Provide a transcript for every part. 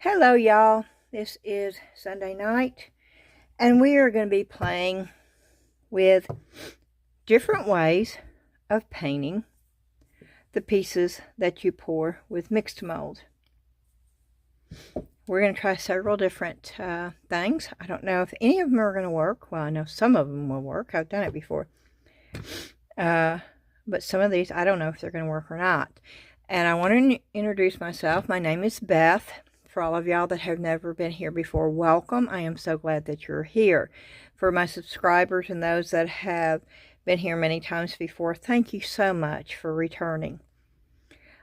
Hello y'all, this is Sunday night and we are going to be playing with different ways of painting the pieces that you pour with Mix2Mold. We're going to try several different things. I don't know if any of them are going to work. Well, I know some of them will work. I've done it before. But some of these, I don't know if they're going to work or not. And I want to introduce myself. My name is Beth. For all of y'all that have never been here before, welcome. I am so glad that you're here. For my subscribers and those that have been here many times before, thank you so much for returning.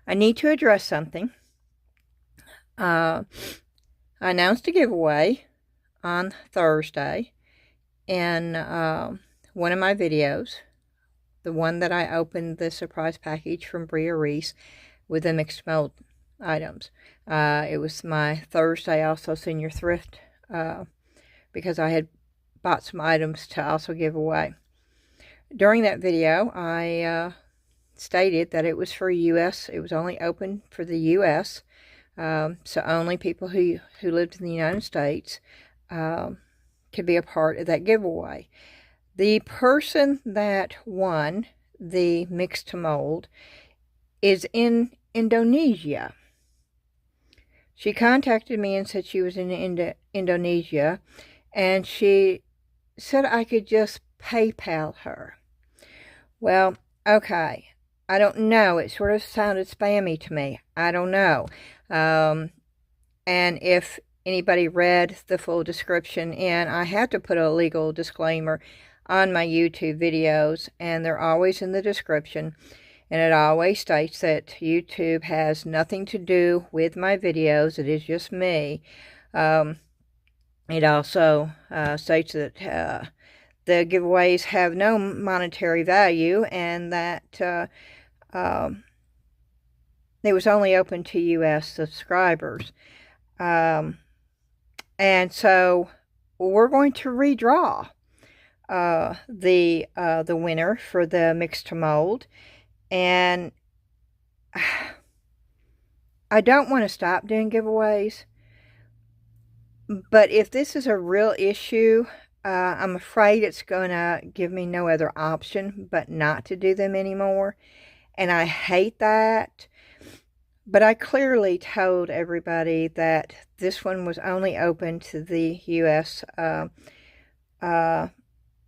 I need to address something. I announced a giveaway on Thursday in one of my videos, the one that I opened the surprise package from Bria Reese with the Mix2Mold items. It was my Thursday also senior thrift because I had bought some items to also give away. During that video, I stated that it was for U.S. It was only open for the U.S. So only people who lived in the United States could be a part of that giveaway. The person that won the Mix2Mold is in Indonesia. She contacted me and said she was in Indonesia, and she said I could just PayPal her. Well, okay. I don't know. It sort of sounded spammy to me. I don't know. And if anybody read the full description in, I had to put a legal disclaimer on my YouTube videos, and they're always in the description. And it always states that YouTube has nothing to do with my videos. It is just me. It also states that the giveaways have no monetary value, and that it was only open to U.S. subscribers. And so we're going to redraw the winner for the Mix2Mold. And I don't want to stop doing giveaways, but if this is a real issue, I'm afraid it's going to give me no other option but not to do them anymore. And I hate that. But I clearly told everybody that this one was only open to the U.S. And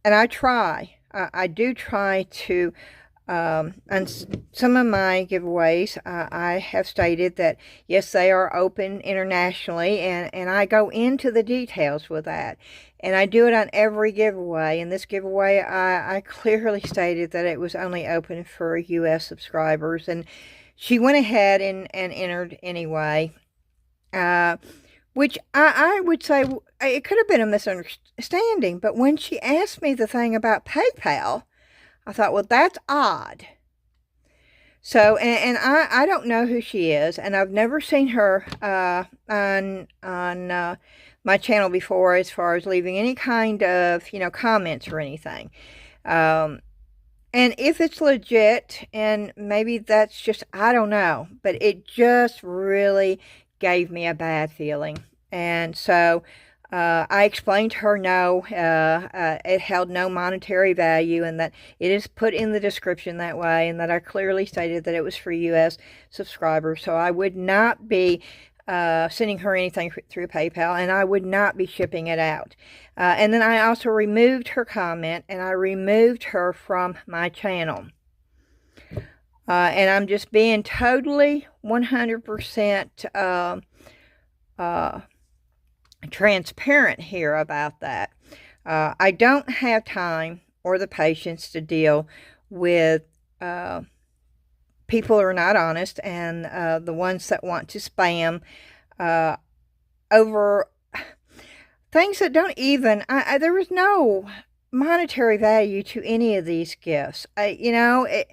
I do try to, on some of my giveaways, I have stated that, yes, they are open internationally, and I go into the details with that. And I do it on every giveaway. In this giveaway, I clearly stated that it was only open for U.S. subscribers, and she went ahead and entered anyway, which I would say it could have been a misunderstanding. But when she asked me the thing about PayPal, I thought, well, that's odd. So, and I don't know who she is, and I've never seen her on my channel before as far as leaving any kind of, comments or anything. And if it's legit, and maybe that's just, I don't know, but it just really gave me a bad feeling. And so I explained to her no, it held no monetary value, and that it is put in the description that way, and that I clearly stated that it was for U.S. subscribers. So I would not be sending her anything through PayPal, and I would not be shipping it out. And then I also removed her comment, and I removed her from my channel. And I'm just being totally 100% transparent here about that. I don't have time or the patience to deal with people who are not honest, and the ones that want to spam over things that don't even, there was no monetary value to any of these gifts. And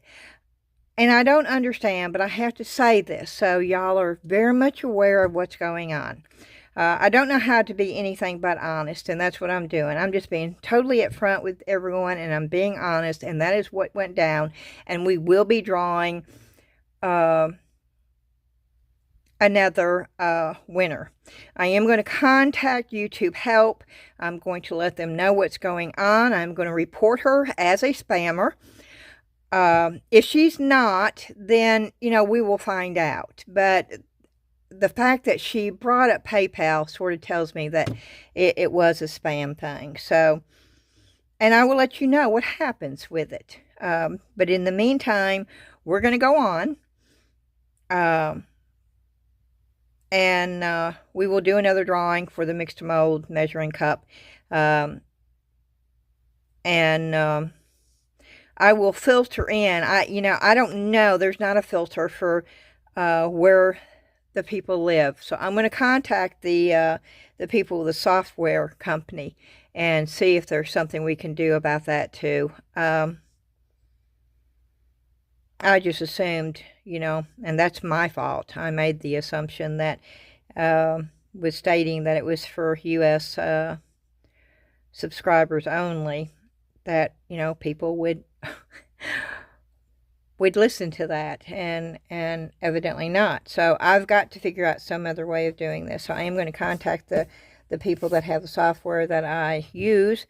I don't understand, but I have to say this so y'all are very much aware of what's going on. I don't know how to be anything but honest, and that's what I'm doing. I'm just being totally upfront with everyone, and I'm being honest, and that is what went down. And we will be drawing a another winner. I am going to contact YouTube Help. I'm going to let them know what's going on. I'm going to report her as a spammer. If she's not, then, you know, we will find out. But the fact that she brought up PayPal sort of tells me that it was a spam thing. So, and I will let you know what happens with it. But in the meantime, we're going to go on. And we will do another drawing for the Mix2Mold measuring cup. I will filter in. I don't know. There's not a filter for where the people live. So I'm going to contact the people with the software company and see if there's something we can do about that too. I just assumed, you know, and that's my fault. I made the assumption that was stating that it was for U.S. Subscribers only, that, you know, people would listen to that, and evidently not. So I've got to figure out some other way of doing this. So I am going to contact the people that have the software that I use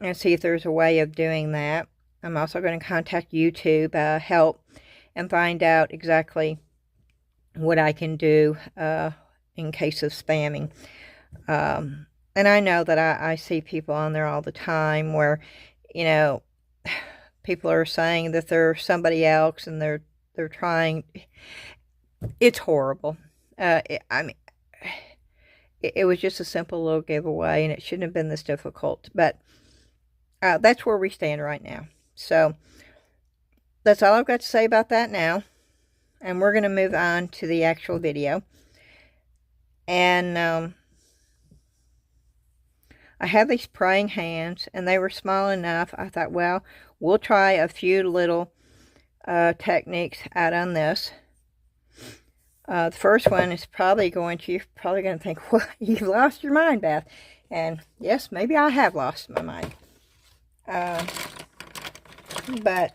and see if there's a way of doing that. I'm also going to contact YouTube Help and find out exactly what I can do in case of spamming. And I know that I see people on there all the time where, you know, people are saying that they're somebody else and they're trying. It's horrible. I mean, it was just a simple little giveaway, and it shouldn't have been this difficult. But that's where we stand right now. So that's all I've got to say about that now. And we're going to move on to the actual video. And I have these praying hands, and they were small enough. I thought, well, we'll try a few little techniques out on this. The first one is you're probably going to think, well, you've lost your mind, Beth. And yes, maybe I have lost my mind. But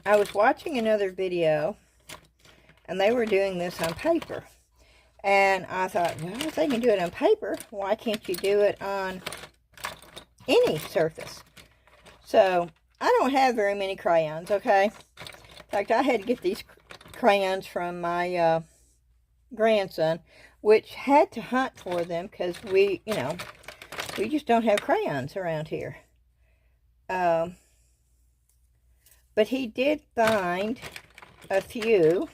I was watching another video, and they were doing this on paper. And I thought, well, if they can do it on paper, why can't you do it on any surface? So, I don't have very many crayons, okay? In fact, I had to get these crayons from my grandson, which had to hunt for them because we just don't have crayons around here. But he did find a few.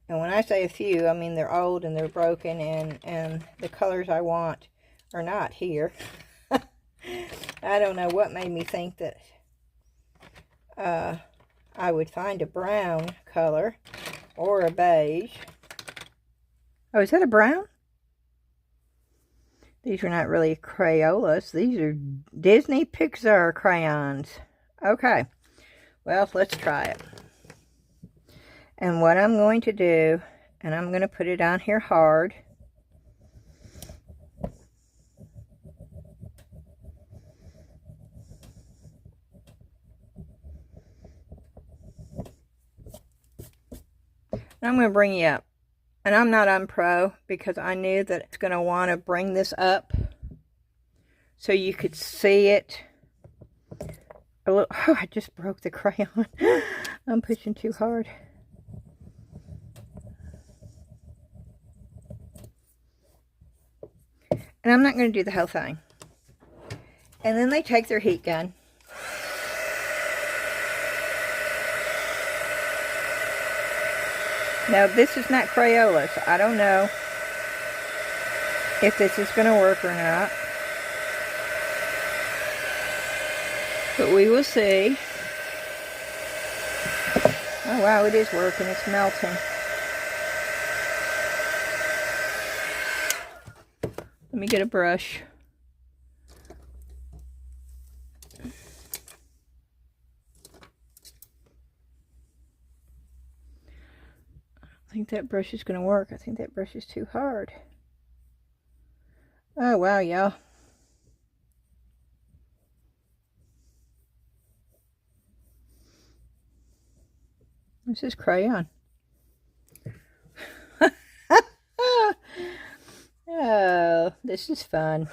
And when I say a few, I mean they're old and they're broken, and the colors I want are not here. I don't know what made me think that I would find a brown color or a beige. Oh, is that a brown? These are not really Crayolas. These are Disney Pixar crayons. Okay. Well, let's try it. And what I'm going to do, and I'm going to put it on here hard. And I'm going to bring you up. And I'm not on Pro because I knew that it's going to want to bring this up so you could see it. Oh, I just broke the crayon. I'm pushing too hard. And I'm not going to do the whole thing. And then they take their heat gun. Now, this is not Crayola, so I don't know if this is going to work or not. But we will see. Oh, wow, it is working. It's melting. Let me get a brush. I think that brush is going to work. I think that brush is too hard. Oh, wow, y'all. This is crayon. This is fun.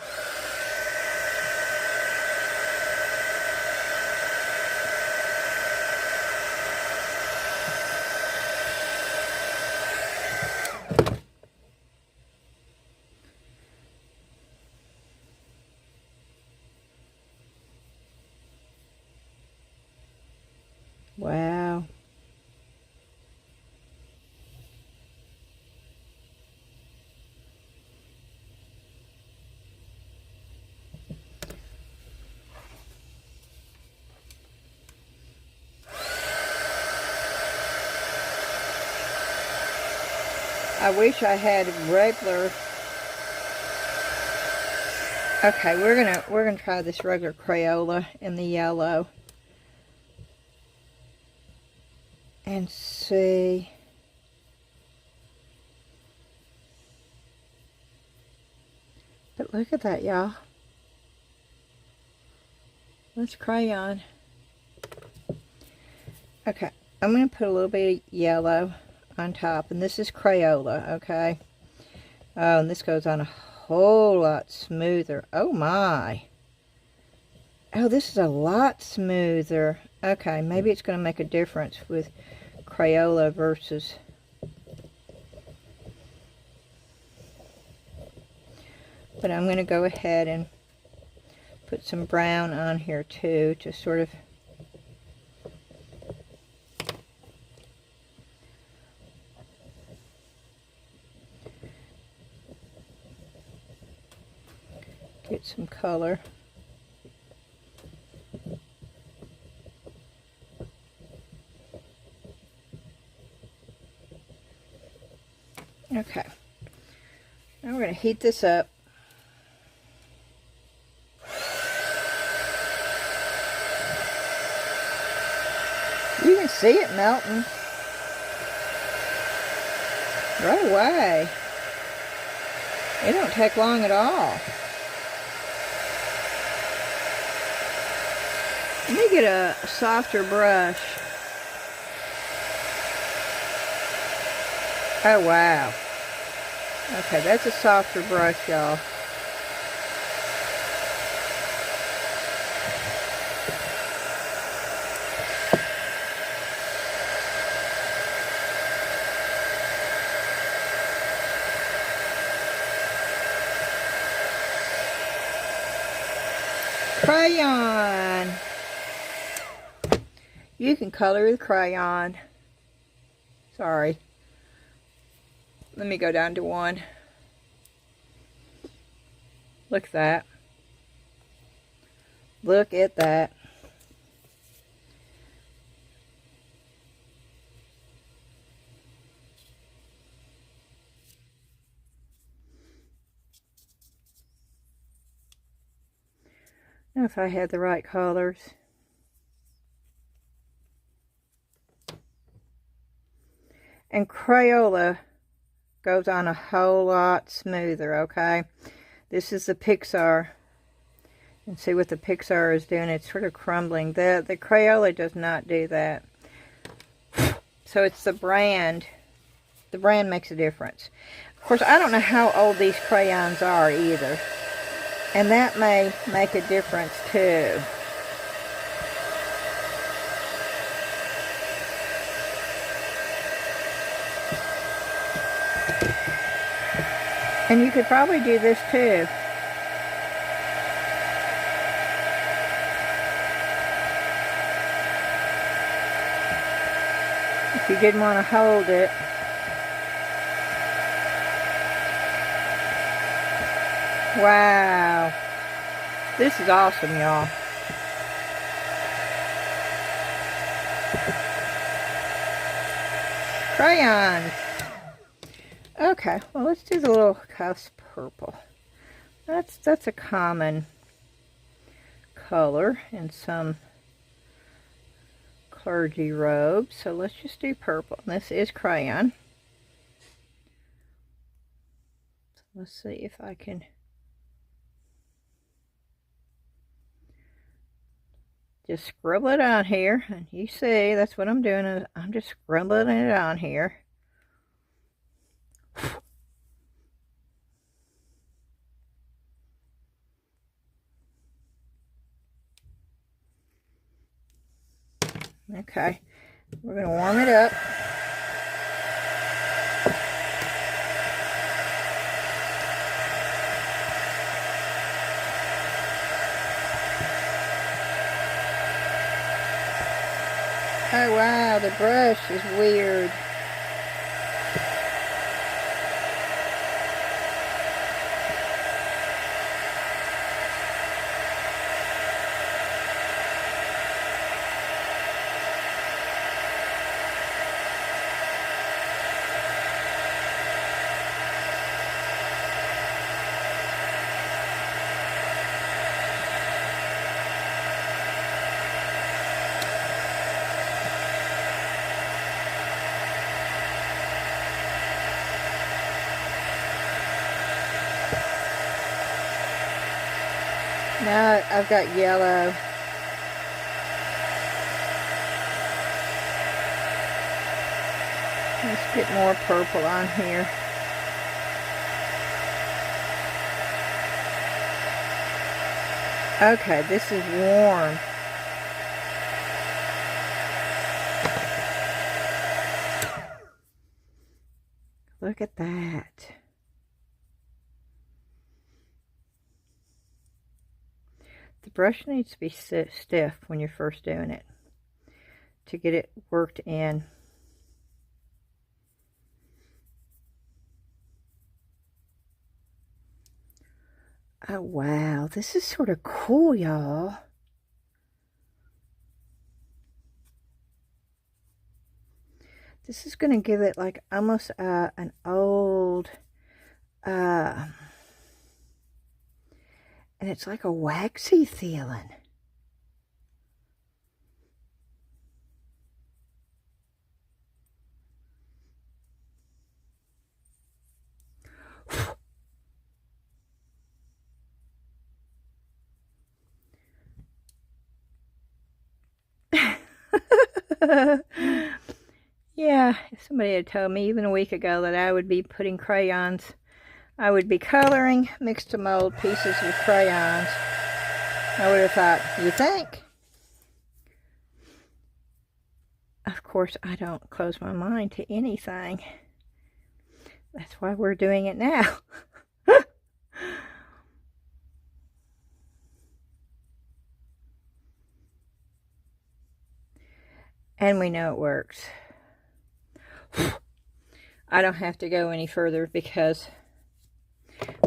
Wow. I wish I had regular. Okay, we're gonna try this regular Crayola in the yellow and see. But look at that, y'all. That's crayon. Okay, I'm gonna put a little bit of yellow on top, and this is Crayola, okay? Oh, and this goes on a whole lot smoother. Oh my. Oh, this is a lot smoother. Okay, maybe it's going to make a difference with Crayola versus... But I'm going to go ahead and put some brown on here too, to sort of... get some color. Okay, now we're going to heat this up. You can see it melting right away. It don't take long at all. Let me get a softer brush. Oh, wow. Okay, that's a softer brush, y'all. Crayon. You can color with crayon. Sorry. Let me go down to 1. Look at that. Look at that. Now if I had the right colors. And Crayola goes on a whole lot smoother, okay? This is the Pixar. And see what the Pixar is doing. It's sort of crumbling. The Crayola does not do that. So it's the brand. The brand makes a difference. Of course, I don't know how old these crayons are either. And that may make a difference too. And you could probably do this too. If you didn't want to hold it. Wow. This is awesome, y'all. Crayons. Okay, well let's do the little cusp purple. That's a common color in some clergy robes. So let's just do purple. And this is crayon. So let's see if I can just scribble it on here. And you see, that's what I'm doing. Is I'm just scribbling it on here. Okay, we're going to warm it up. Oh wow, the brush is weird. Now I've got yellow. Let's get more purple on here. Okay, this is warm. Look at that. The brush needs to be stiff when you're first doing it to get it worked in. Oh wow, this is sort of cool, y'all. This is going to give it like almost an old, and it's like a waxy feeling. Yeah, if somebody had told me even a week ago that I would be putting crayons, I would be coloring Mix2Mold pieces with crayons, I would have thought, you think? Of course, I don't close my mind to anything. That's why we're doing it now. And we know it works. I don't have to go any further because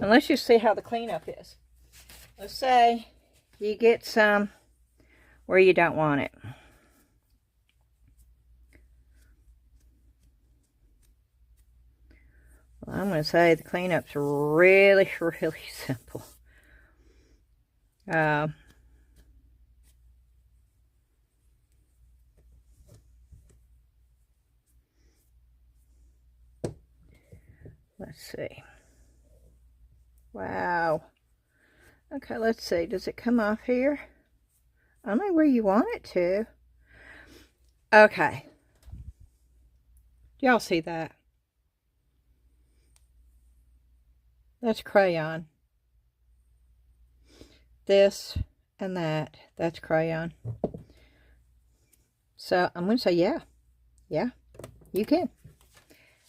unless you see how the cleanup is. Let's say you get some where you don't want it. Well, I'm going to say the cleanup's really, really simple. Let's see. Wow. Okay, let's see. Does it come off here? Only where you want it to. Okay. Y'all see that? That's crayon. This and that. That's crayon. So I'm going to say yeah. Yeah, you can.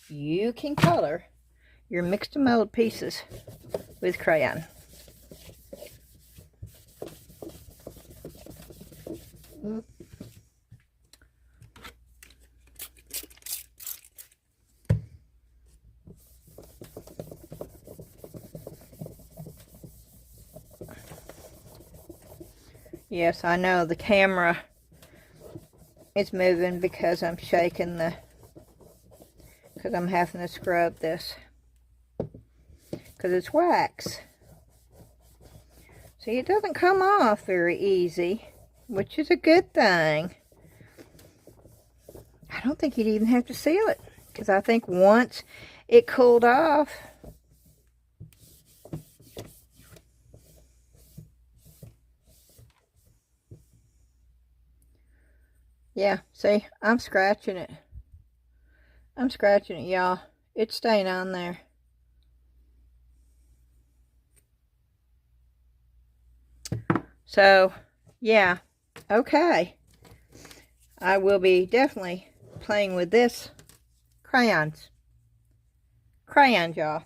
You can color your Mix2Mold pieces with crayon. Yes, I know the camera is moving because I'm shaking because I'm having to scrub this because it's wax. See, it doesn't come off very easy, which is a good thing. I don't think you'd even have to seal it because I think once it cooled off, yeah, see, I'm scratching it. I'm scratching it, y'all. It's staying on there. So, yeah, okay. I will be definitely playing with this crayons. Crayons, y'all.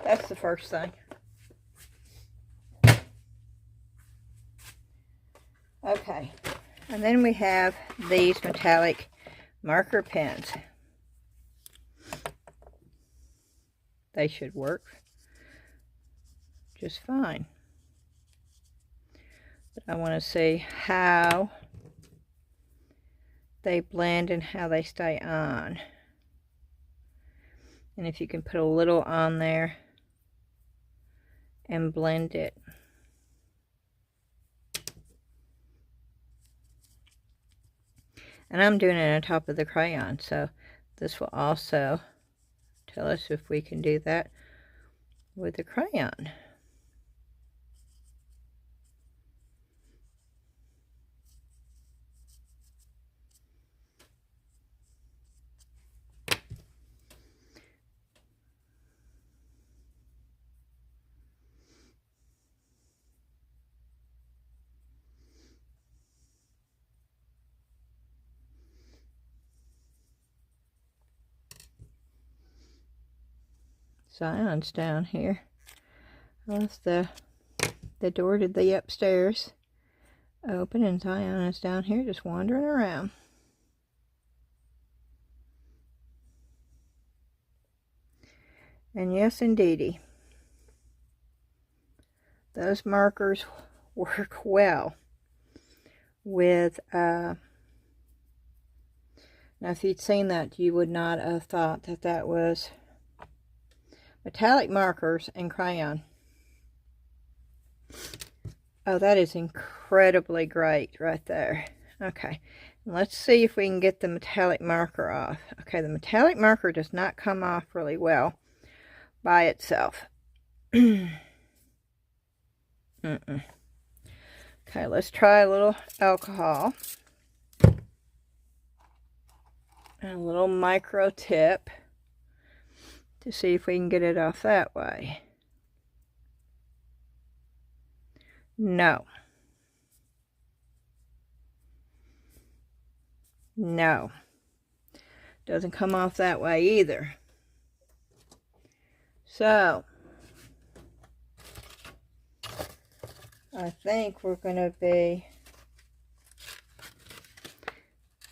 That's the first thing. Okay, and then we have these metallic marker pens. They should work just fine. But I want to see how they blend and how they stay on. And if you can put a little on there and blend it. And I'm doing it on top of the crayon, so this will also tell us if we can do that with the crayon. Zion's down here. That's the door to the upstairs open, and Zion is down here just wandering around. And yes, indeedy, those markers work well with, now if you'd seen that, you would not have thought that that was metallic markers and crayon. Oh, that is incredibly great right there. Okay, let's see if we can get the metallic marker off. Okay, the metallic marker does not come off really well by itself. Okay, let's try a little alcohol and a little micro tip to see if we can get it off that way. No. No. Doesn't come off that way either. So, I think we're going to be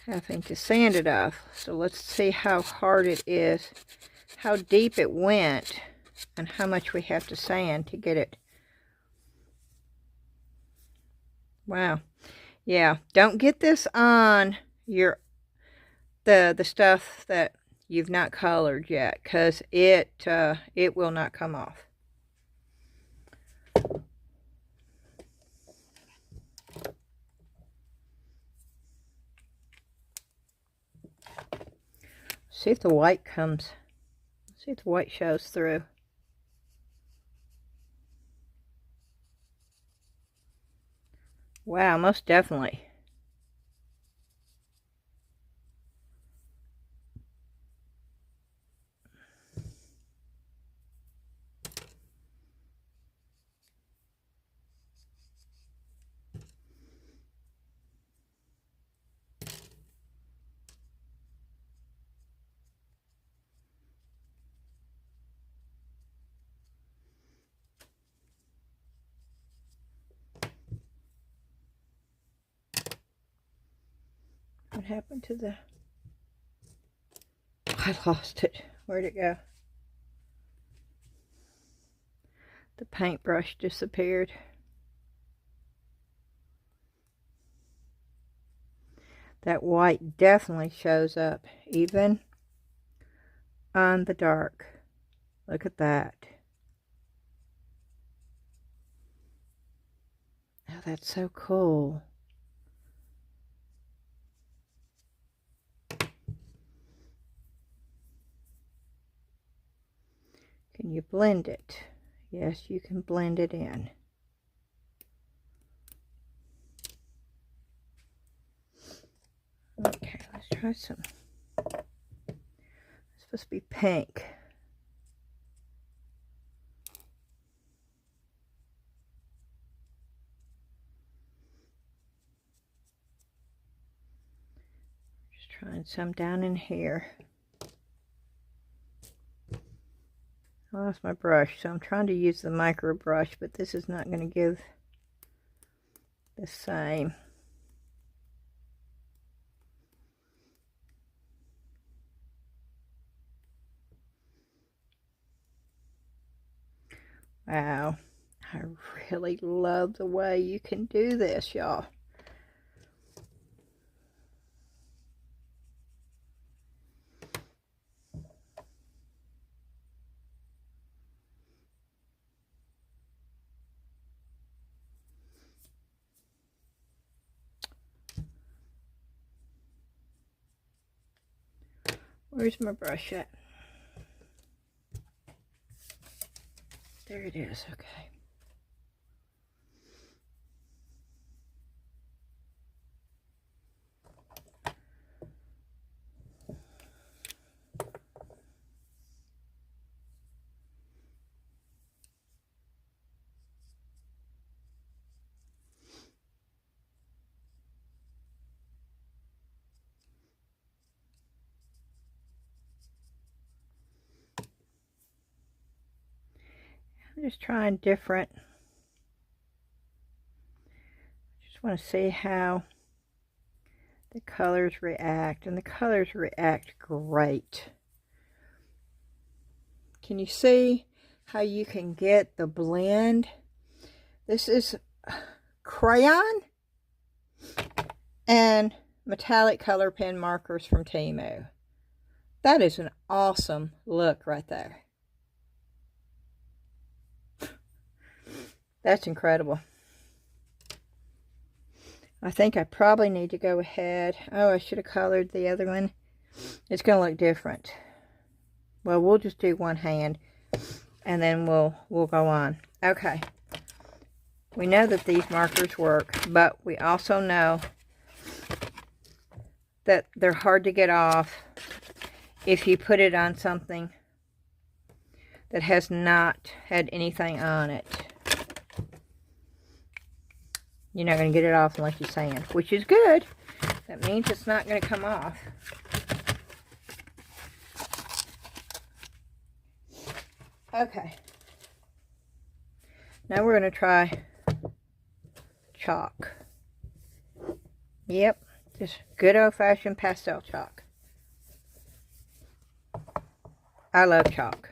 having to sand it off. So let's see how hard it is, how deep it went, and how much we have to sand to get it. Wow. Yeah, don't get this on your the stuff that you've not colored yet, because it will not come off. See if the white comes. See if the white shows through. Wow, most definitely. What happened to the... I lost it. Where'd it go? The paintbrush disappeared. That white definitely shows up, even on the dark. Look at that. Oh, that's so cool. Can you blend it? Yes, you can blend it in. Okay, let's try some. It's supposed to be pink. Trying some down in here. I lost my brush, so I'm trying to use the micro brush, but this is not going to give the same. Wow, I really love the way you can do this, y'all. Where's my brush at? There it is, okay. I'm just trying different. Just want to see how the colors react, and the colors react great. Can you see how you can get the blend? This is crayon and metallic color pen markers from Temu. That is an awesome look right there. That's incredible. I think I probably need to go ahead. Oh, I should have colored the other one. It's going to look different. Well, we'll just do one hand, and then we'll go on. Okay. We know that these markers work, but we also know that they're hard to get off if you put it on something that has not had anything on it. You're not going to get it off unless you sand, which is good. That means it's not going to come off. Okay. Now we're going to try chalk. Yep, just good old-fashioned pastel chalk. I love chalk.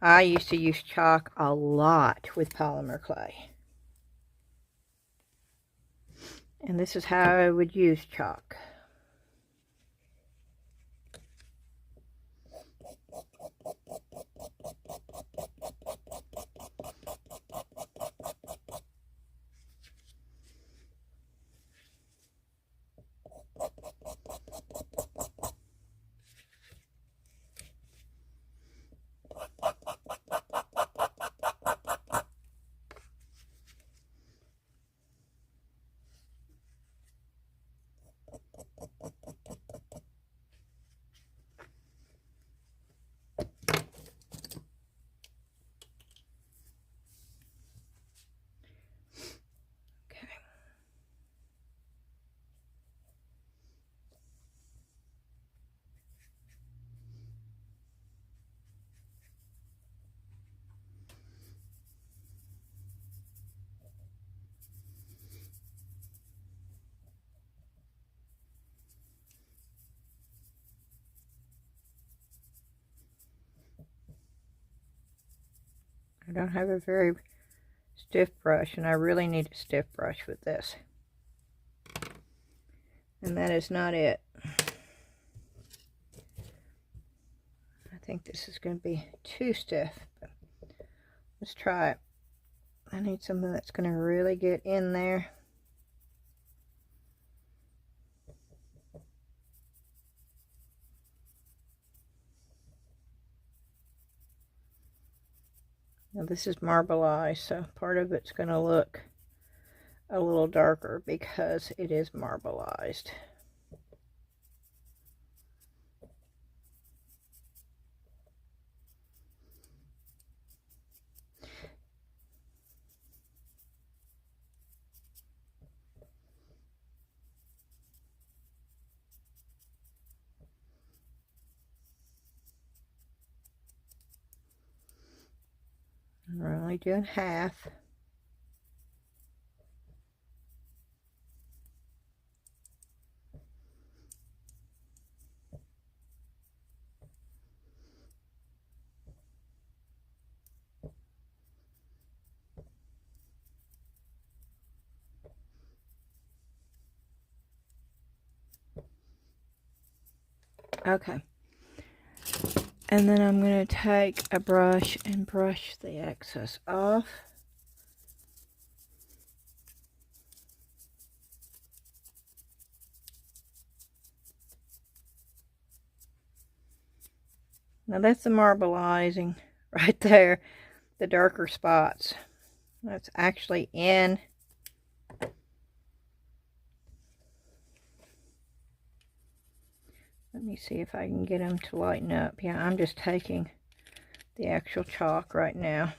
I used to use chalk a lot with polymer clay. And this is how I would use chalk. I don't have a very stiff brush, and I really need a stiff brush with this. And that is not it. I think this is going to be too stiff. But let's try it. I need something that's going to really get in there. Now this is marbleized, so part of it's going to look a little darker because it is marbleized. only doing half. Okay. And then I'm going to take a brush and brush the excess off. Now that's the marbleizing right there, the darker spots. That's actually in. Let me see if I can get them to lighten up. Yeah, I'm just taking the actual chalk right now.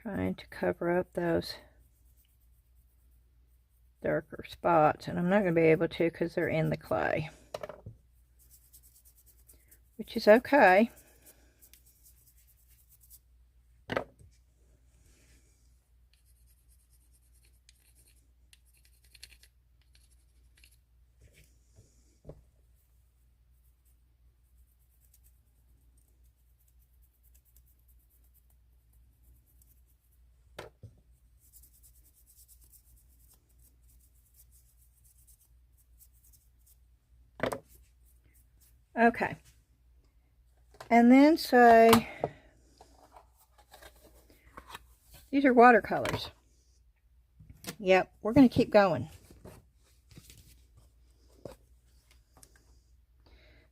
Trying to cover up those darker spots. And I'm not going to be able to because they're in the clay. Which is okay. Okay. And then say, these are watercolors. Yep, we're going to keep going.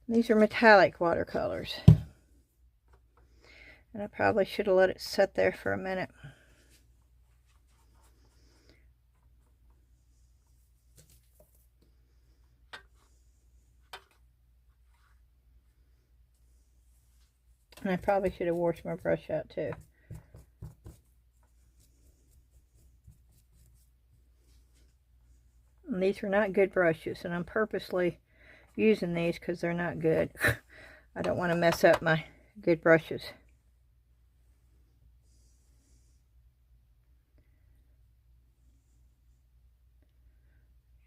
These are metallic watercolors. And I probably should have let it sit there for a minute. And I probably should have washed my brush out too. And these are not good brushes, and I'm purposely using these because they're not good. I don't want to mess up my good brushes.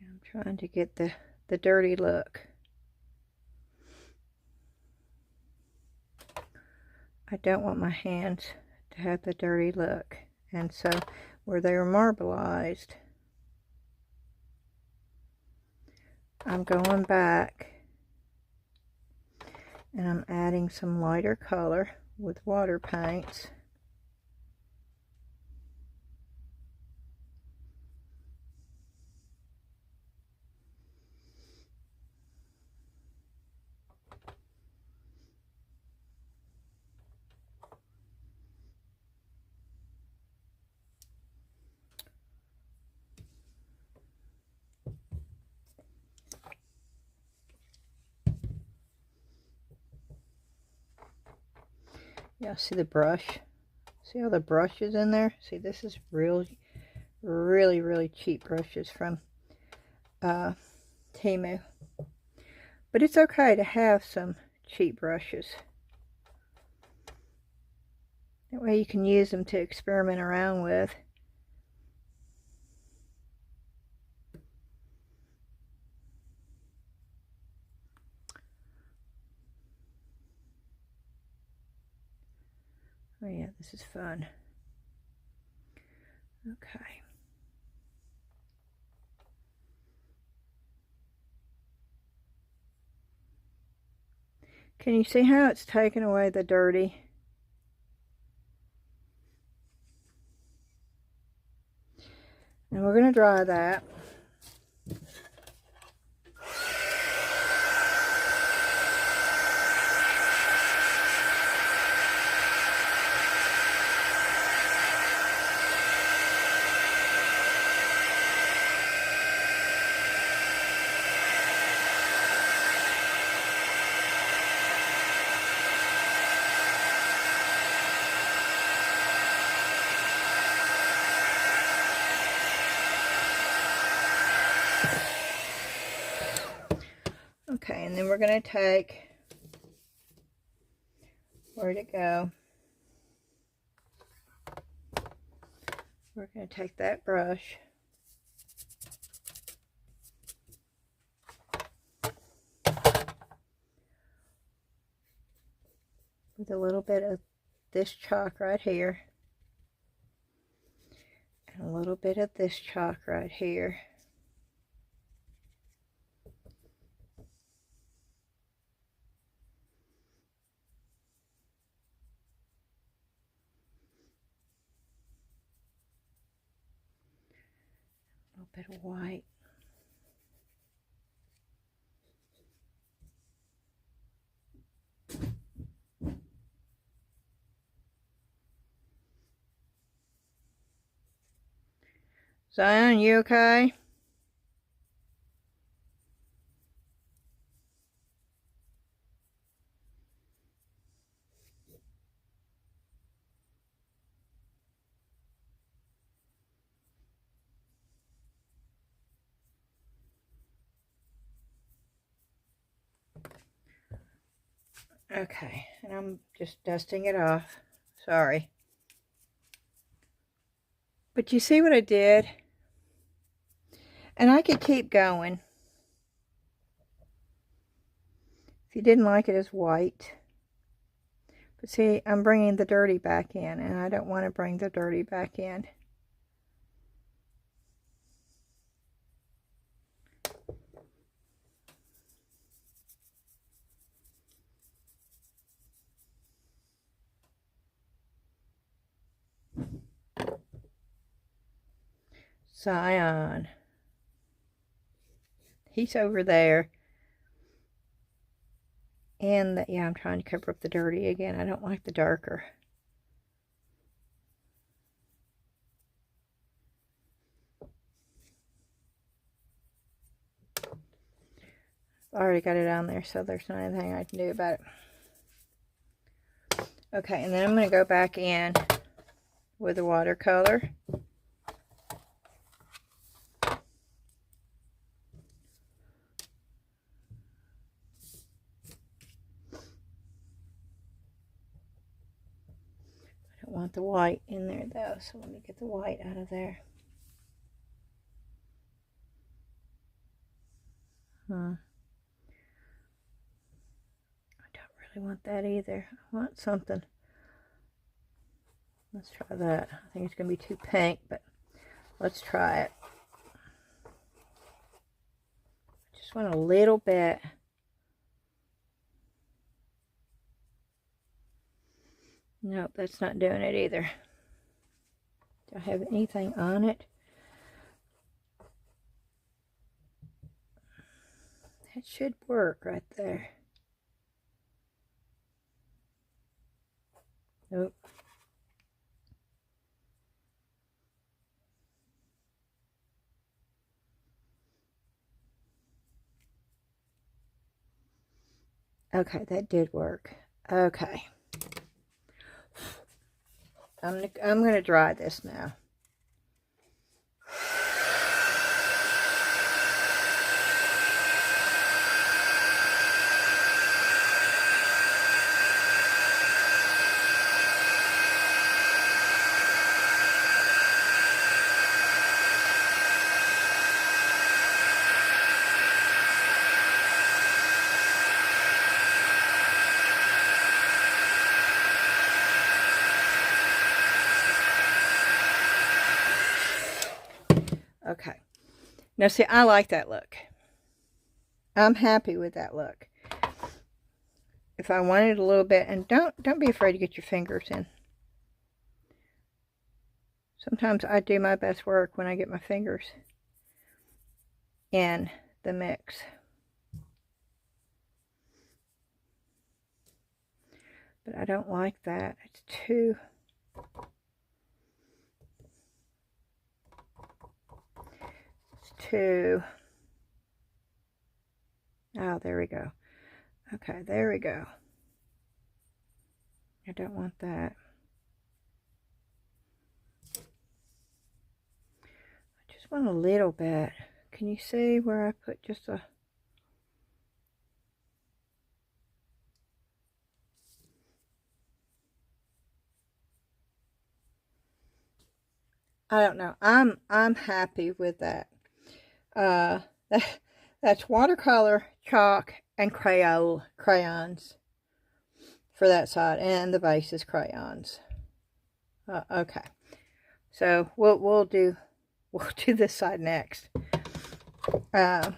I'm trying to get the dirty look. I don't want my hands to have the dirty look. And so where they are marbleized, I'm going back and I'm adding some lighter color with water paints. Yeah, see the brush? See how the brush is in there? See, this is really cheap brushes from Temu. But it's okay to have some cheap brushes. That way you can use them to experiment around with. Oh yeah, this is fun. Okay. Can you see how it's taken away the dirty? And we're going to dry that. Okay, and then we're going to take, where'd it go? We're going to take that brush with a little bit of this chalk right here and a little bit of this chalk right here. A little bit of white. Zion, you okay? Okay, and I'm just dusting it off. Sorry. But you see what I did? And I could keep going. If you didn't like it as white. But see, I'm bringing the dirty back in, and I don't want to bring the dirty back in. Zion. He's over there. And yeah, I'm trying to cover up the dirty again. I don't like the darker. I already got it on there, so there's not anything I can do about it. Okay, and then I'm going to go back in with the watercolor. I don't want the white in there though, so let me get the white out of there. I don't really want that either. I want something. Let's try that. I think it's going to be too pink, but let's try it. Just want a little bit. Nope, that's not doing it either. Do I have anything on it? That should work right there. Nope. Okay, that did work. Okay. I'm going to dry this now. Okay. Now see, I like that look. I'm happy with that look. If I wanted a little bit, and don't be afraid to get your fingers in. Sometimes I do my best work when I get my fingers in the mix. But I don't like that. It's too... Oh, there we go. Okay, there we go. I don't want that. I just want a little bit. Can you see where I put just a... I don't know. I'm happy with that. Uh, that's watercolor, chalk, and crayons for that side, and the base is crayons. Okay, so we'll do this side next. I've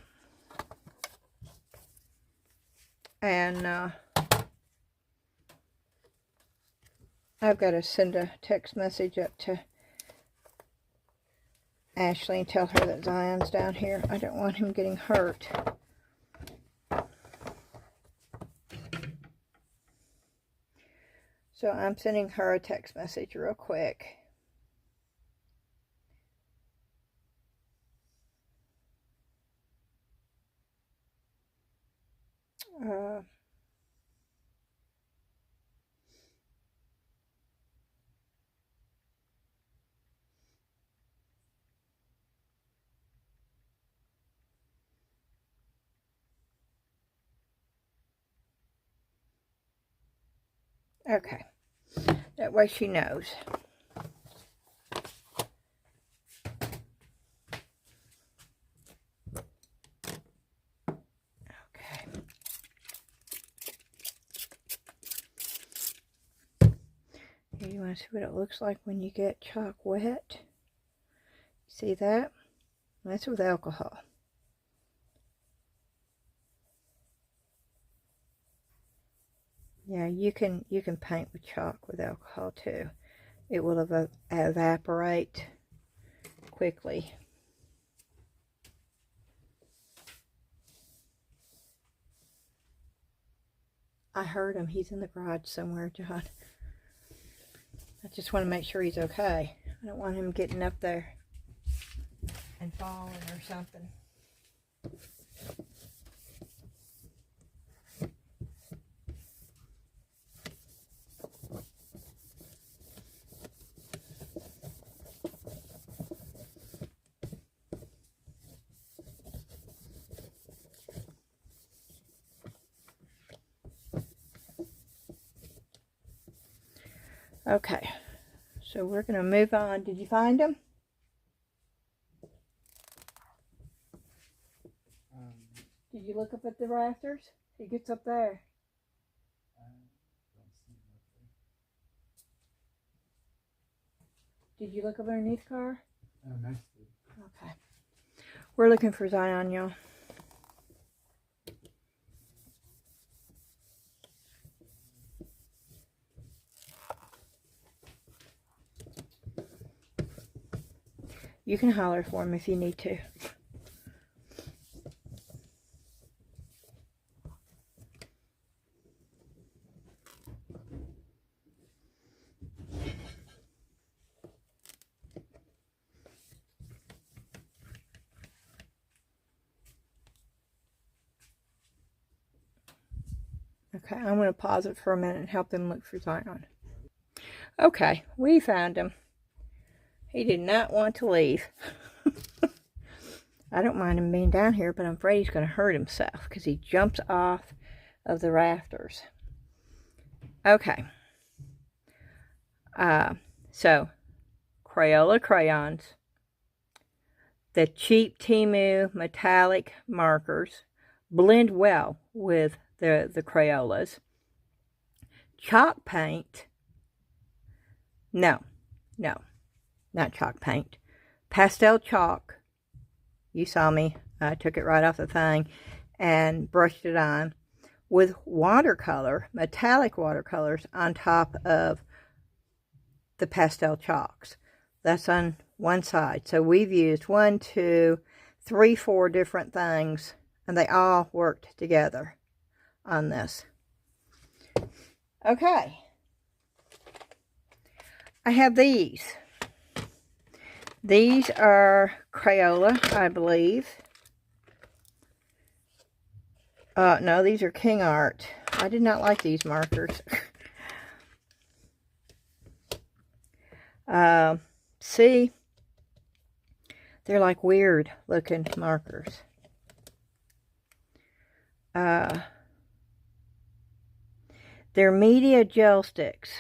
got to send a text message up to Ashley and tell her that Zion's down here. I don't want him getting hurt. So I'm sending her a text message real quick. Okay, that way she knows. Okay. Here, you want to see what it looks like when you get chalk wet? See that? That's with alcohol. Yeah, you can paint with chalk with alcohol too. It will evaporate quickly. I heard him. He's in the garage somewhere, John. I just want to make sure he's okay. I don't want him getting up there and falling or something. Okay, so we're going to move on. Did you find him? Did you look up at the rafters? He gets up there. Did you look up underneath the car? Okay. We're looking for Zion, y'all. You can holler for him if you need to. Okay, I'm going to pause it for a minute and help them look for Zion. Okay, we found him. He did not want to leave. I don't mind him being down here, but I'm afraid he's going to hurt himself because he jumps off of the rafters. Okay. So, Crayola crayons, the cheap Temu metallic markers blend well with the Crayolas. Chalk paint. No, not chalk paint. Pastel chalk. You saw me. I took it right off the thing and brushed it on with watercolor, metallic watercolors on top of the pastel chalks. That's on one side. So we've used 1, 2, 3, 4 different things, and they all worked together on this. Okay. I have these. These are Crayola, I believe. No, these are King Art. I did not like these markers. See? They're like weird looking markers. They're media gel sticks.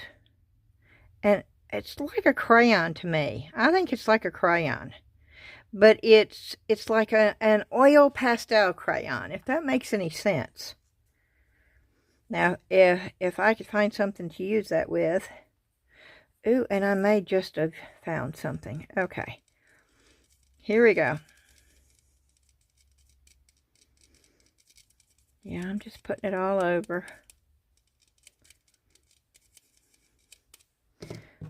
And it's like a crayon to me. I think it's like a crayon. But it's like an oil pastel crayon, if that makes any sense. Now, if I could find something to use that with. Ooh, and I may just have found something. Okay. Here we go. Yeah, I'm just putting it all over.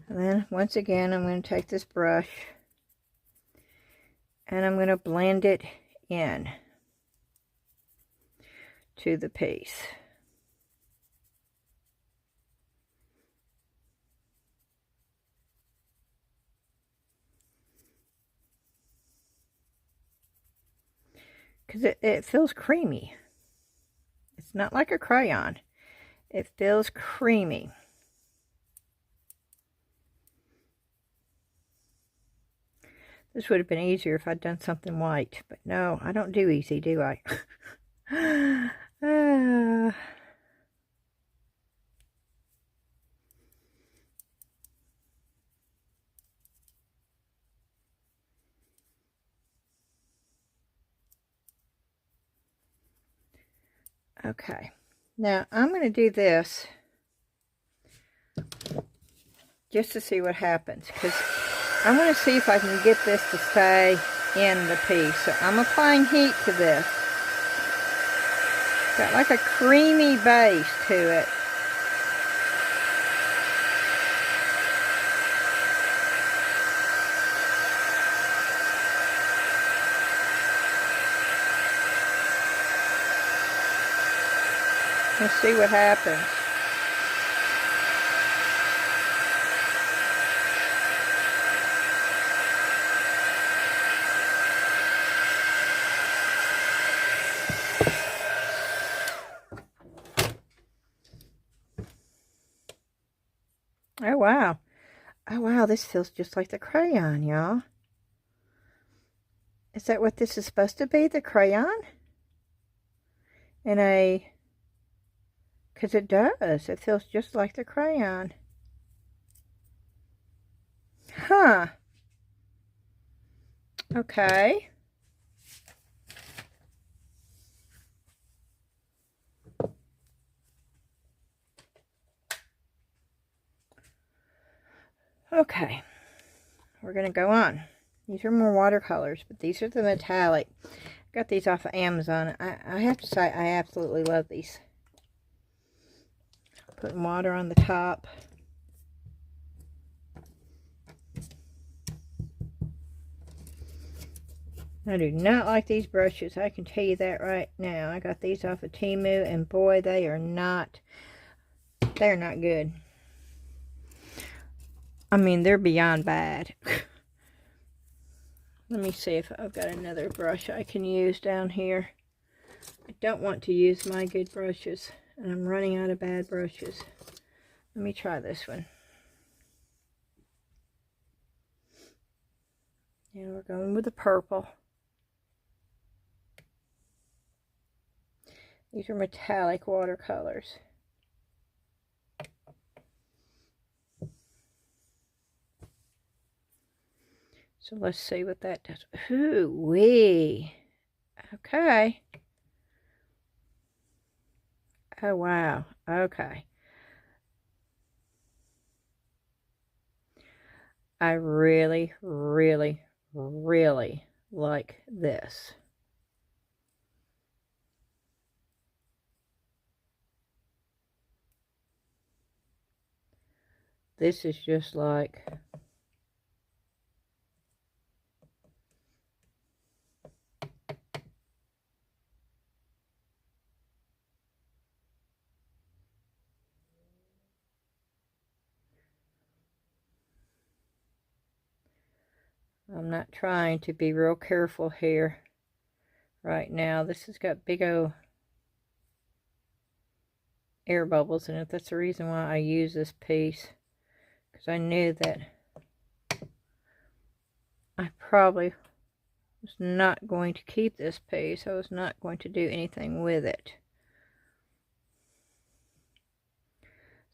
And then, once again, I'm going to take this brush and I'm going to blend it in to the piece. Because it feels creamy. It's not like a crayon. It feels creamy. This would have been easier if I'd done something white. But no, I don't do easy, do I? Okay, now I'm going to do this just to see what happens, because I want to see if I can get this to stay in the piece. So I'm applying heat to this. Got like a creamy base to it. Let's see what happens. Oh wow. Oh wow, this feels just like the crayon, y'all. Is that what this is supposed to be, the crayon? In a... Because it does. It feels just like the crayon. Huh. Okay. Okay. We're going to go on. These are more watercolors, but these are the metallic. Got these off of Amazon. I have to say, I absolutely love these. Putting water on the top. I do not like these brushes. I can tell you that right now. I got these off of Temu, and boy, they're not good. I mean, they're beyond bad. Let me see if I've got another brush I can use down here. I don't want to use my good brushes, and I'm running out of bad brushes. Let me try this one. And we're going with the purple. These are metallic watercolors. So let's see what that does. Ooh-wee. Okay. Oh, wow. Okay. I really, really, really like this. This is just like... I'm not trying to be real careful here right now. This has got big old air bubbles in it. That's the reason why I use this piece, because I knew that I probably was not going to keep this piece. I was not going to do anything with it.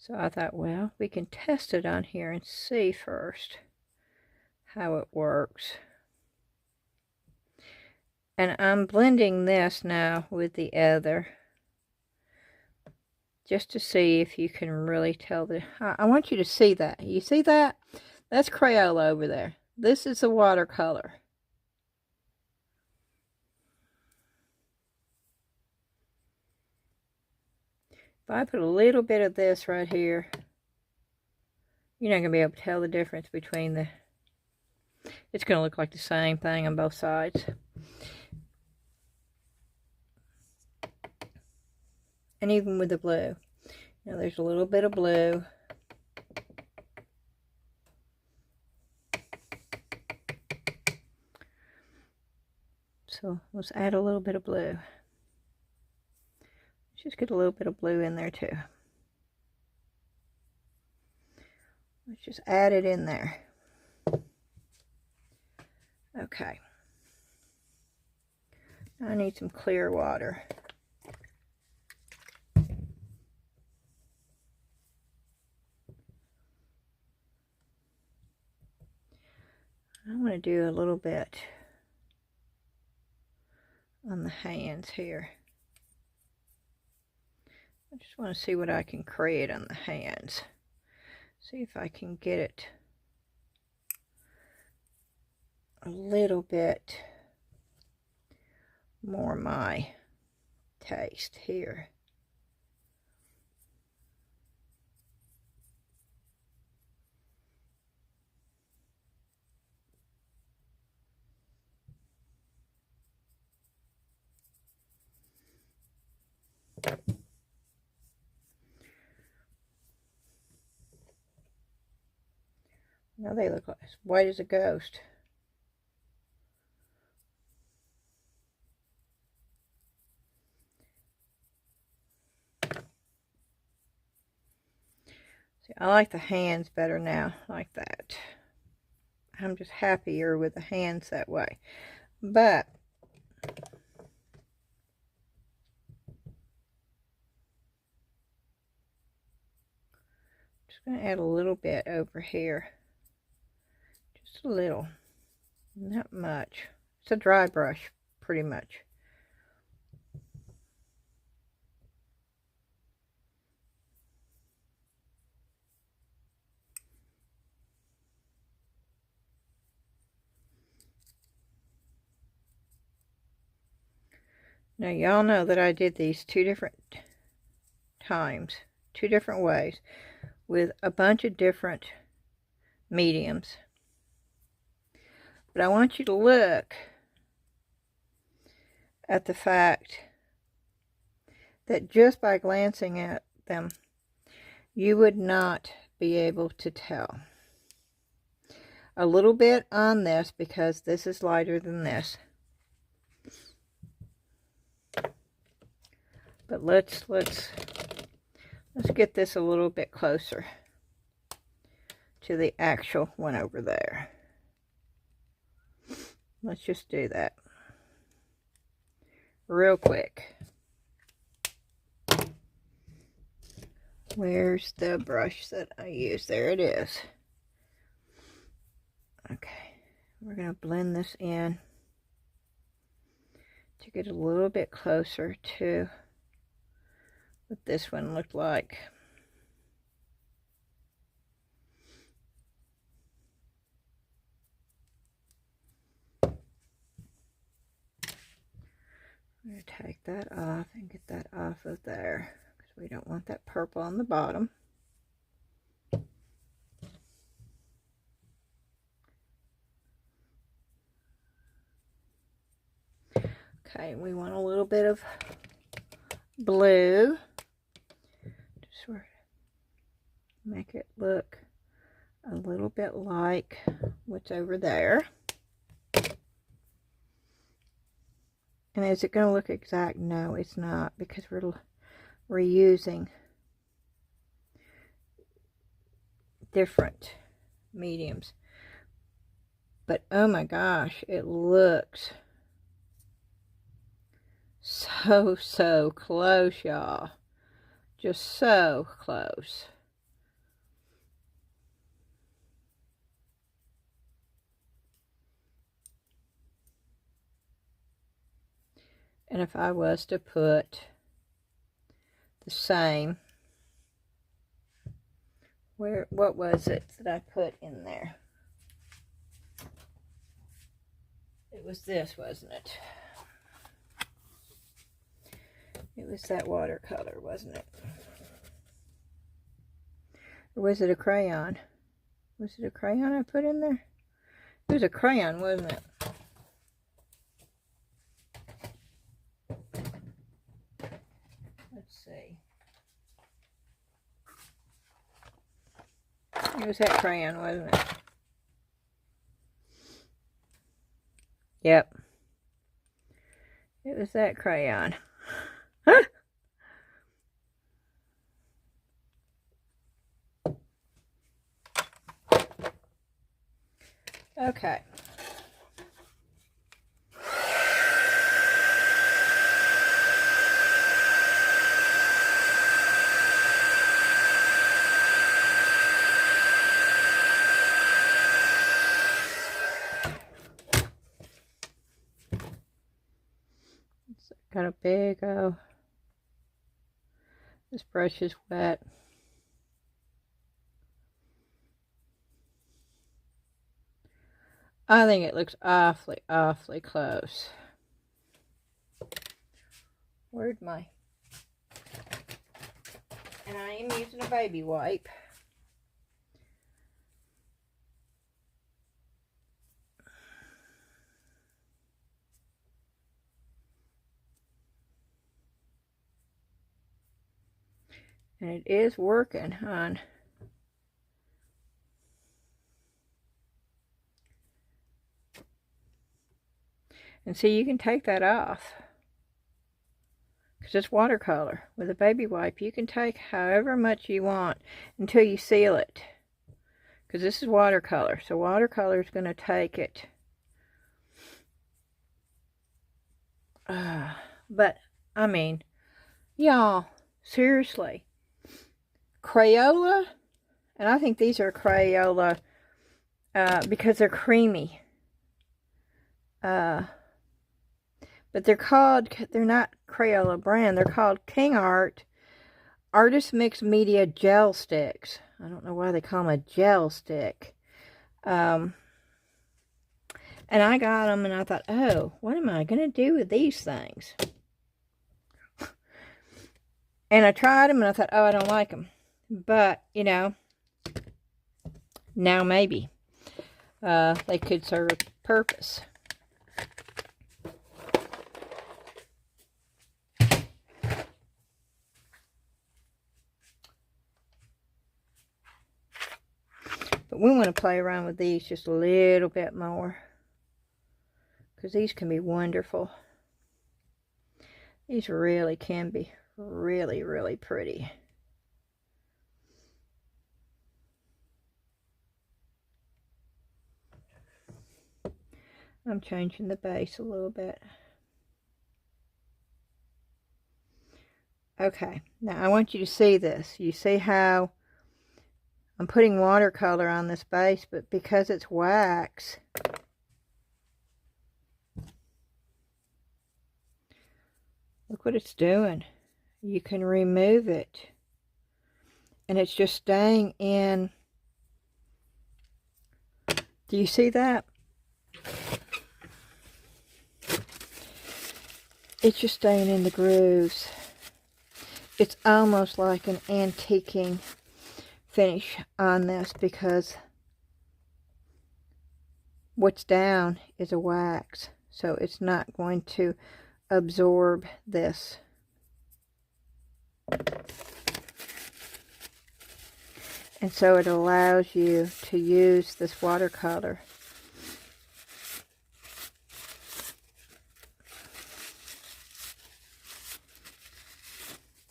So I thought, well, we can test it on here and see first how it works. And I'm blending this now with the other, just to see if you can really tell the... I want you to see that. You see that? That's Crayola over there. This is a watercolor. If I put a little bit of this right here, you're not going to be able to tell the difference between the... It's going to look like the same thing on both sides. And even with the blue. Now there's a little bit of blue. So let's add a little bit of blue. Let's just get a little bit of blue in there too. Let's just add it in there. Okay. I need some clear water. I want to do a little bit on the hands here. I just want to see what I can create on the hands. See if I can get it a little bit more my taste here. Now they look like as white as a ghost. See, I like the hands better now, like that. I'm just happier with the hands that way. But just going to add a little bit over here. Just a little. Not much. It's a dry brush, pretty much. Now, y'all know that I did these 2 different times, 2 different ways, with a bunch of different mediums. But I want you to look at the fact that just by glancing at them, you would not be able to tell. A little bit on this, because this is lighter than this. But let's get this a little bit closer to the actual one over there. Let's just do that real quick. Where's the brush that I used? There it is. Okay, we're going to blend this in to get a little bit closer to what this one looked like. I'm going to take that off and get that off of there, because we don't want that purple on the bottom. Okay, we want a little bit of blue. Just sort of make it look a little bit like what's over there. And is it going to look exact? No, it's not, because we're using different mediums. But oh my gosh, it looks so close, y'all. Just so close. And if I was to put the same, what was it that I put in there? It was this, wasn't it? It was that watercolor, wasn't it? Or was it a crayon? Was it a crayon I put in there? It was a crayon, wasn't it? Let's see. It was that crayon, wasn't it? Yep. It was that crayon. Okay. Got a big this brush is wet. I think it looks awfully, awfully close. Where'd my... And I am using a baby wipe. And it is working on... And see, you can take that off. Because it's watercolor. With a baby wipe, you can take however much you want until you seal it. Because this is watercolor. So watercolor is going to take it. But, I mean, y'all, seriously. Crayola, and I think these are Crayola because they're creamy. But they're not Crayola brand. They're called King Art Artist Mix Media Gel Sticks. I don't know why they call them a gel stick. And I got them and I thought, oh, what am I going to do with these things? And I tried them and I thought, oh, I don't like them. But, you know, now maybe they could serve a purpose. But we want to play around with these just a little bit more. Because these can be wonderful. These really can be really, really pretty. I'm changing the base a little bit. Okay, now I want you to see this. You see how I'm putting watercolor on this base, but because it's wax, look what it's doing. You can remove it. And it's just staying in. Do you see that? It's just staying in the grooves. It's almost like an antiquing finish on this because what's down is a wax. So it's not going to absorb this. And so it allows you to use this watercolor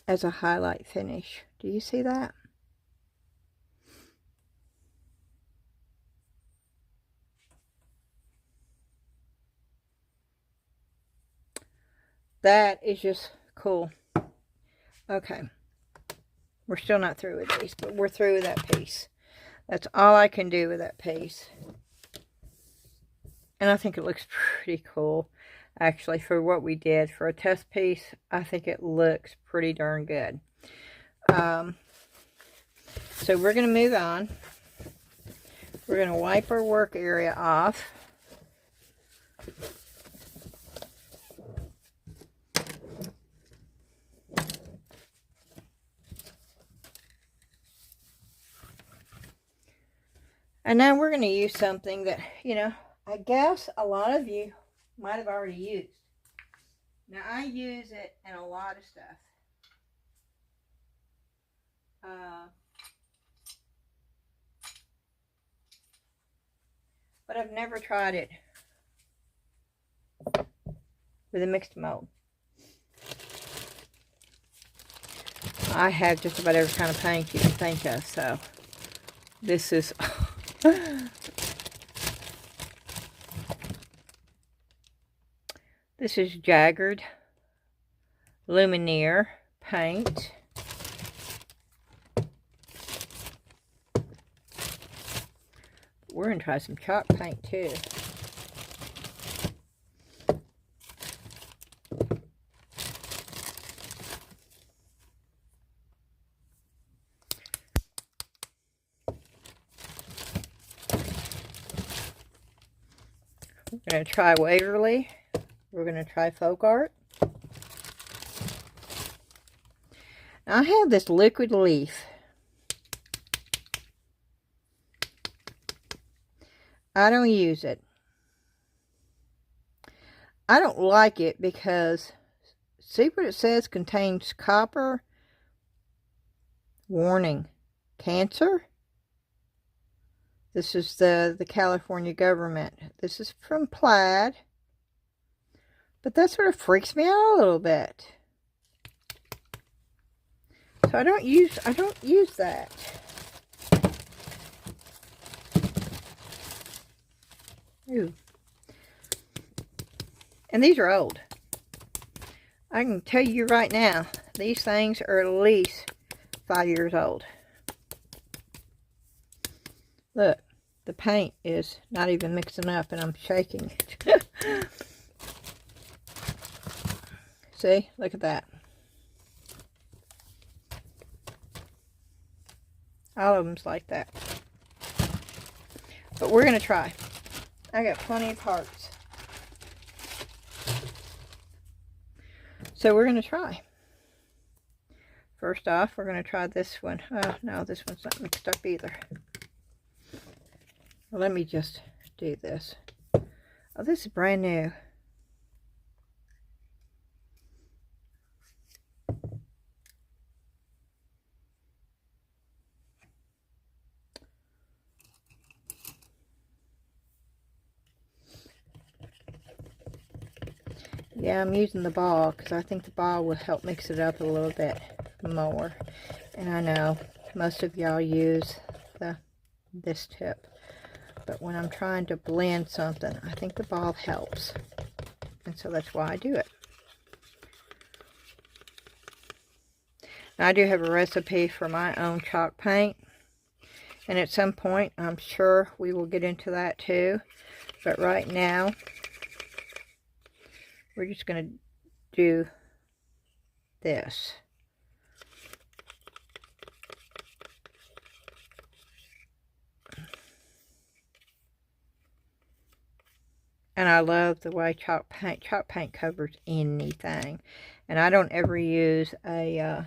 as a highlight finish. Do you see that? That is just cool. Okay. We're still not through with these, but we're through with that piece. That's all I can do with that piece. And I think it looks pretty cool. Actually, for what we did. For a test piece, I think it looks pretty darn good. So we're going to move on. We're going to wipe our work area off. And now we're going to use something that, you know, I guess a lot of you might have already used. Now, I use it in a lot of stuff. But I've never tried it with a mixed mold. I have just about every kind of paint you can think of, so this is... This is Jagged Luminaire paint. We're going to try some chalk paint too. We're going to try Waverly. We're going to try Folk Art. Now, I have this liquid leaf. I don't use it. I don't like it because, see what it says? Contains copper. Warning. Cancer. This is the California government. This is from Plaid. But that sort of freaks me out a little bit. So I don't use that. Ooh. And these are old. I can tell you right now, these things are at least 5 years old. Look, the paint is not even mixing up and I'm shaking it. See, look at that. All of them's like that. But we're going to try. I got plenty of parts. So we're going to try. First off, we're going to try this one. Oh, no, this one's not mixed up either. Well, let me just do this. Oh, this is brand new. Yeah, I'm using the ball because I think the ball will help mix it up a little bit more. And I know most of y'all use this tip. But when I'm trying to blend something, I think the ball helps. And so that's why I do it. Now, I do have a recipe for my own chalk paint. And at some point, I'm sure we will get into that too. But right now, we're just going to do this. And I love the way chalk paint covers anything. And I don't ever use a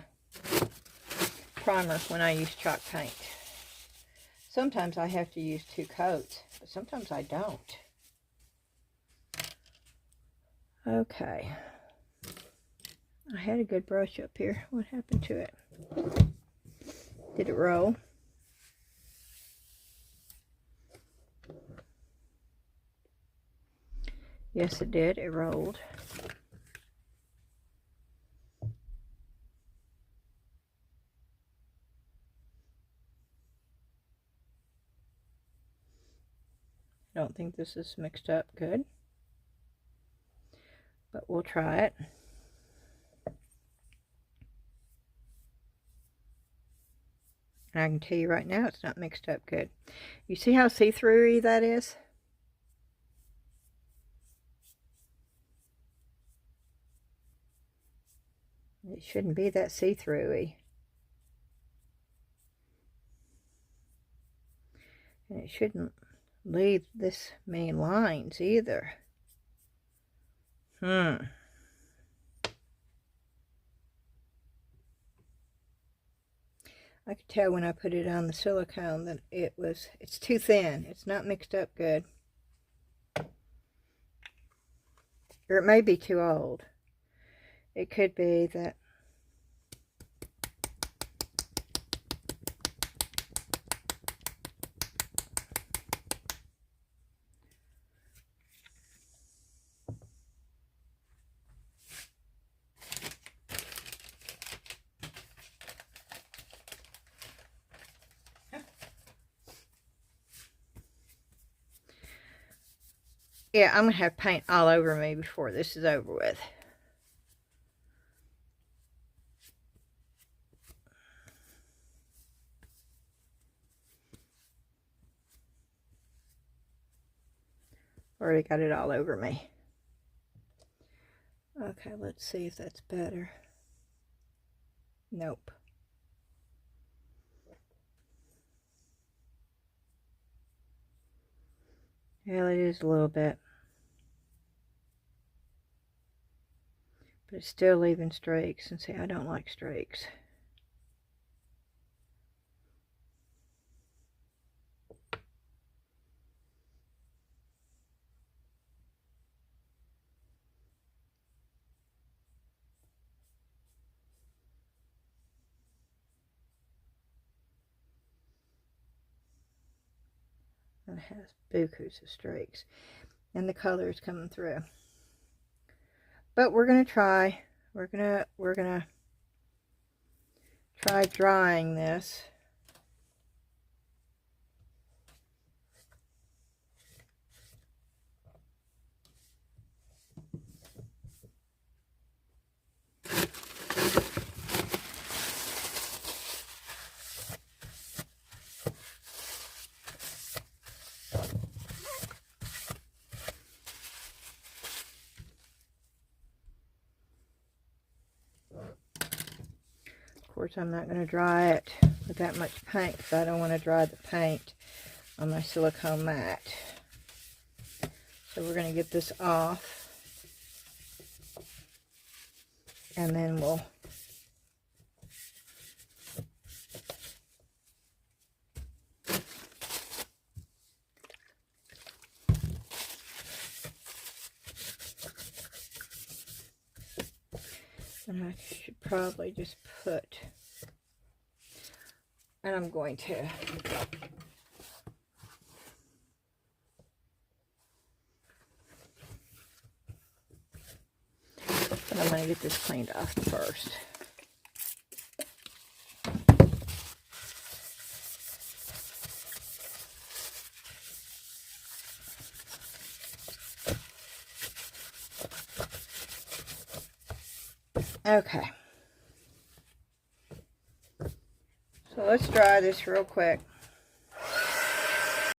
primer when I use chalk paint. Sometimes I have to use 2 coats, but sometimes I don't. Okay. I had a good brush up here. What happened to it? Did it roll? Yes, it did. It rolled. I don't think this is mixed up good. But we'll try it. And I can tell you right now it's not mixed up good. You see how see-through-y that is? It shouldn't be that see-through-y. And it shouldn't leave this many lines either. I could tell when I put it on the silicone that it's too thin. It's not mixed up good. Or it may be too old. It could be that. Yeah, I'm going to have paint all over me before this is over with. Already got it all over me. Okay, let's see if that's better. Nope. Yeah, it is a little bit. But it's still leaving streaks, and see, I don't like streaks. And it has bukus of streaks. And the color is coming through. But we're gonna try. We're gonna try drying this. Of course, I'm not going to dry it with that much paint because I don't want to dry the paint on my silicone mat. So we're going to get this off, and then we'll and I should probably just put, and I'm going to but I'm going to get this cleaned off first. Okay. So let's dry this real quick.